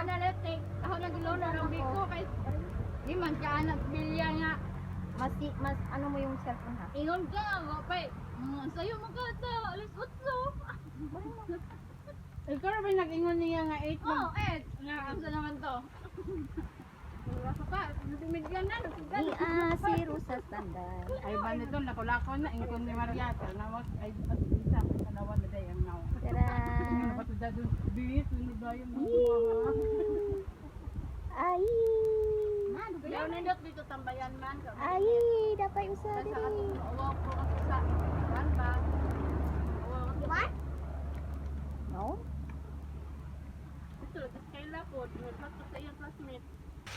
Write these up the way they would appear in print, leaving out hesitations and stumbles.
nalatik. Ako nagulo na ng biko kay di man ka anak bilya nga. Mas ano mo yung cellphone ha? Ingon ka nga pa. Sayo mo ka ta. Alas 8. Ikaw na ba nag-ingon niya nga 8 Oh, 8. Nga asa naman to. Wala ka pa. Nadumidyan na. Si Rosa Standard. ay ba nito nakulako na ingkon ni Maria nawas ay isa kanawa na day ang nawa. Tara! Ano ba to dadun bis ni bayo mo. Ay! Yaw nindot dito tambayan man. Ay! Dapat usa Sa diri. atong uwaw ko kasi sa kan ba. What? No? Ito, kaila po. Plus sa iyong classmate.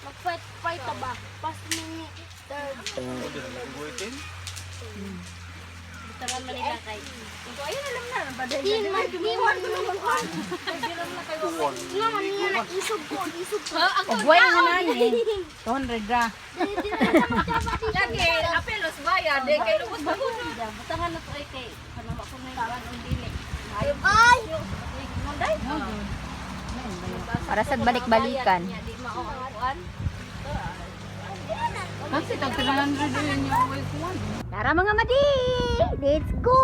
Mag-fight ka ba? Pas ni third. Tangan man nila kay. Ito ayun alam na ba dai. Di man iwan mo naman ko. Biram na kayo. Nga man niya na isog ko. Ugway nga nani. 200 ra. Di na magkaba di. Lagi apelos bayad de kay lubos ba kuno. Butangan na to ay kay. Kanama ko na yung on dili. Ay! Monday. Para sa balik-balikan. Di mauuan. Kasi tag 300 yun yung way ko. Tara mga madi! Let's go!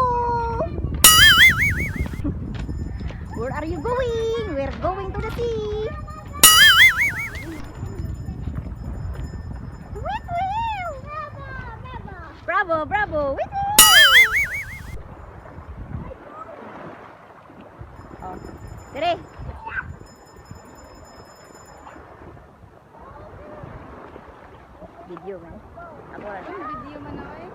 Where are you going? We're going to the sea. Wait, wait. Bravo, bravo. Wait, wait. Oh, dire. Video man. Ako lang. Video man na eh.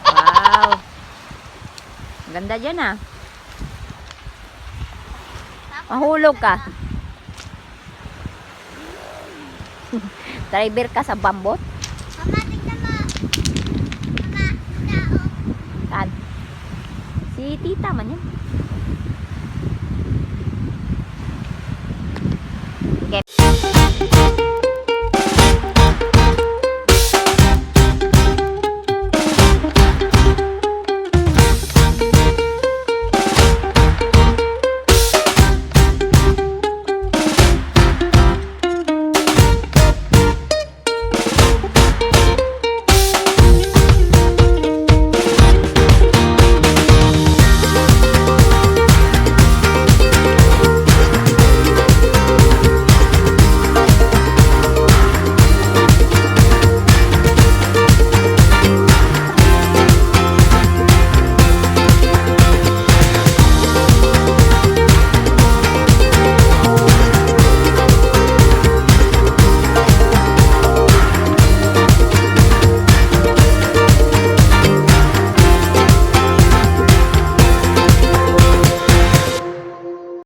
Wow. Ganda dyan ah. Mahulog ka. Driver ka sa bambot. Mama, tingnan mo. Mama, tao. Saan? Si tita man yan.